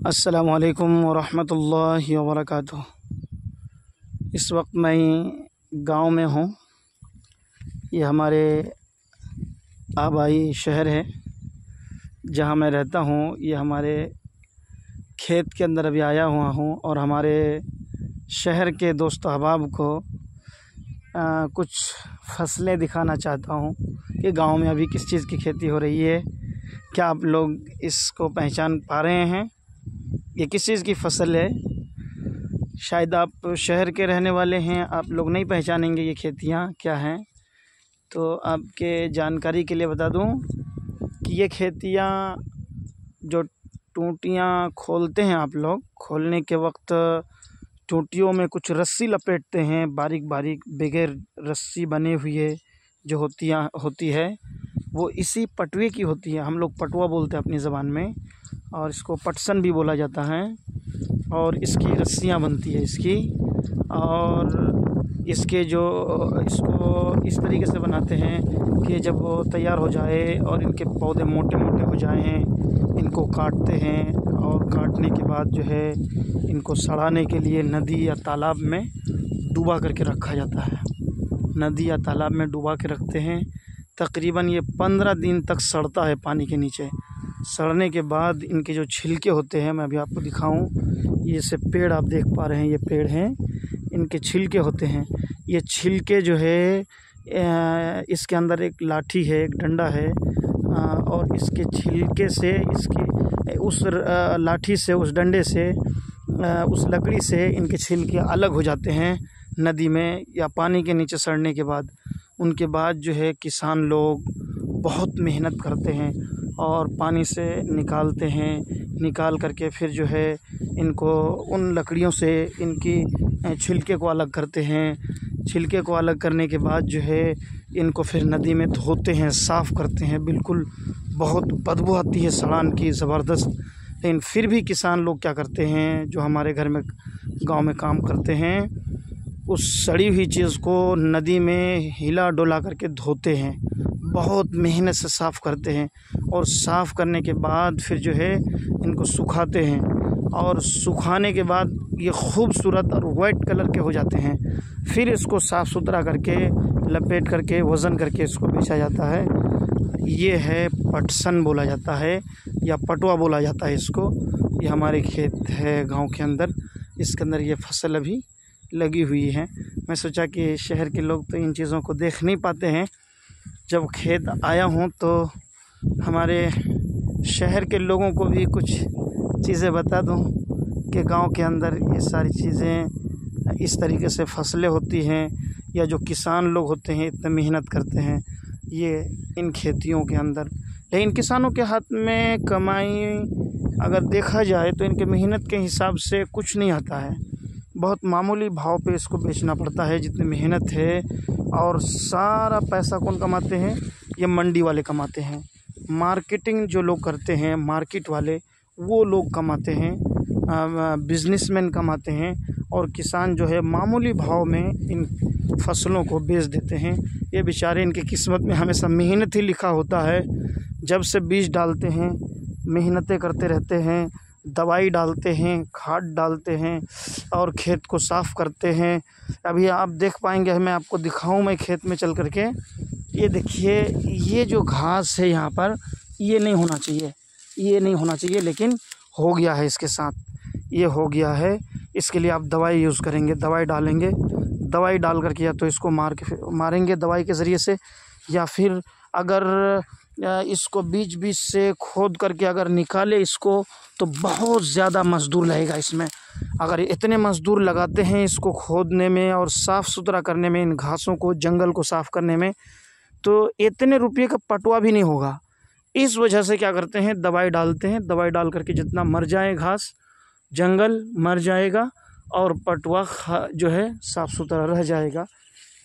अस्सलामुअलैकुम वरहमतुल्लाहि वबरकातुह। इस वक्त मैं गांव में हूँ। ये हमारे आबाई शहर है जहाँ मैं रहता हूँ। ये हमारे खेत के अंदर अभी आया हुआ हूँ और हमारे शहर के दोस्त अहबाब को कुछ फसलें दिखाना चाहता हूँ कि गांव में अभी किस चीज़ की खेती हो रही है। क्या आप लोग इसको पहचान पा रहे हैं? ये किस चीज़ की फसल है? शायद आप शहर के रहने वाले हैं, आप लोग नहीं पहचानेंगे ये खेतियाँ क्या हैं। तो आपके जानकारी के लिए बता दूं कि ये खेतियाँ जो टूटियाँ खोलते हैं आप लोग, खोलने के वक्त टूटियों में कुछ रस्सी लपेटते हैं, बारीक बारीक बगैर रस्सी बने हुए जो होती है वो इसी पटुए की होती है। हम लोग पटुआ बोलते हैं अपनी ज़बान में, और इसको पटसन भी बोला जाता है। और इसकी रस्सियाँ बनती है इसकी, और इसके जो इसको इस तरीके से बनाते हैं कि जब वो तैयार हो जाए और इनके पौधे मोटे मोटे हो जाएं, इनको काटते हैं और काटने के बाद जो है इनको सड़ाने के लिए नदी या तालाब में डुबा करके रखा जाता है। नदी या तालाब में डुबा के रखते हैं। तकरीबन ये 15 दिन तक सड़ता है पानी के नीचे। सड़ने के बाद इनके जो छिलके होते हैं, मैं अभी आपको दिखाऊं, ये से पेड़ आप देख पा रहे हैं, ये पेड़ हैं, इनके छिलके होते हैं। ये छिलके जो है इसके अंदर एक लाठी है, एक डंडा है, और इसके छिलके से इसकी उस लाठी से, उस डंडे से, उस लकड़ी से इनके छिलके अलग हो जाते हैं नदी में या पानी के नीचे सड़ने के बाद। उनके बाद जो है किसान लोग बहुत मेहनत करते हैं और पानी से निकालते हैं, निकाल करके फिर जो है इनको उन लकड़ियों से इनकी छिलके को अलग करते हैं। छिलके को अलग करने के बाद जो है इनको फिर नदी में धोते हैं, साफ़ करते हैं। बिल्कुल बहुत बदबू आती है सड़ान की, ज़बरदस्त। लेकिन फिर भी किसान लोग क्या करते हैं, जो हमारे घर में गांव में काम करते हैं, उस सड़ी हुई चीज़ को नदी में हिला डोला करके धोते हैं, बहुत मेहनत से साफ़ करते हैं। और साफ़ करने के बाद फिर जो है इनको सुखाते हैं, और सुखाने के बाद ये खूबसूरत और वाइट कलर के हो जाते हैं। फिर इसको साफ़ सुथरा करके लपेट करके वज़न करके इसको बेचा जाता है। ये है पटसन बोला जाता है या पटुआ बोला जाता है इसको। ये हमारे खेत है गांव के अंदर, इसके अंदर ये फसल अभी लगी हुई है। मैं सोचा कि शहर के लोग तो इन चीज़ों को देख नहीं पाते हैं। जब खेत आया हूँ तो हमारे शहर के लोगों को भी कुछ चीज़ें बता दूँ कि गांव के अंदर ये सारी चीज़ें, इस तरीके से फसलें होती हैं, या जो किसान लोग होते हैं इतने मेहनत करते हैं ये इन खेतियों के अंदर। लेकिन किसानों के हाथ में कमाई अगर देखा जाए तो इनके मेहनत के हिसाब से कुछ नहीं आता है। बहुत मामूली भाव पे इसको बेचना पड़ता है जितनी मेहनत है। और सारा पैसा कौन कमाते हैं? ये मंडी वाले कमाते हैं। मार्केटिंग जो लोग करते हैं, मार्केट वाले, वो लोग कमाते हैं, बिजनेसमैन कमाते हैं। और किसान जो है मामूली भाव में इन फसलों को बेच देते हैं। ये बेचारे, इनकी किस्मत में हमेशा मेहनत ही लिखा होता है। जब से बीज डालते हैं मेहनतें करते रहते हैं, दवाई डालते हैं, खाद डालते हैं और खेत को साफ़ करते हैं। अभी आप देख पाएंगे, मैं आपको दिखाऊं, मैं खेत में चल करके, ये देखिए, ये जो घास है यहाँ पर, ये नहीं होना चाहिए, ये नहीं होना चाहिए, लेकिन हो गया है इसके साथ, ये हो गया है। इसके लिए आप दवाई यूज़ करेंगे, दवाई डालेंगे, दवाई डाल करके या तो इसको मारेंगे दवाई के ज़रिए से, या फिर अगर इसको बीच बीच से खोद करके अगर निकाले इसको तो बहुत ज़्यादा मज़दूर लगेगा इसमें। अगर इतने मज़दूर लगाते हैं इसको खोदने में और साफ़ सुथरा करने में, इन घासों को, जंगल को साफ़ करने में, तो इतने रुपये का पटुआ भी नहीं होगा। इस वजह से क्या करते हैं, दवाई डालते हैं। दवाई डाल करके जितना मर जाए घास, जंगल मर जाएगा और पटुआ जो है साफ़ सुथरा रह जाएगा।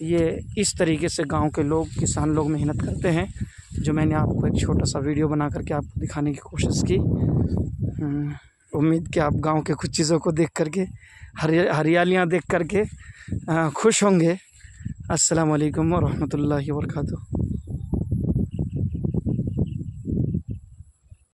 ये इस तरीके से गांव के लोग, किसान लोग मेहनत करते हैं, जो मैंने आपको एक छोटा सा वीडियो बना करके आपको दिखाने की कोशिश की। उम्मीद कि आप गांव के कुछ चीज़ों को देख करके, हरियालियाँ देख करके खुश होंगे। अस्सलाम वालेकुम व रहमतुल्लाहि व बरकातुहू।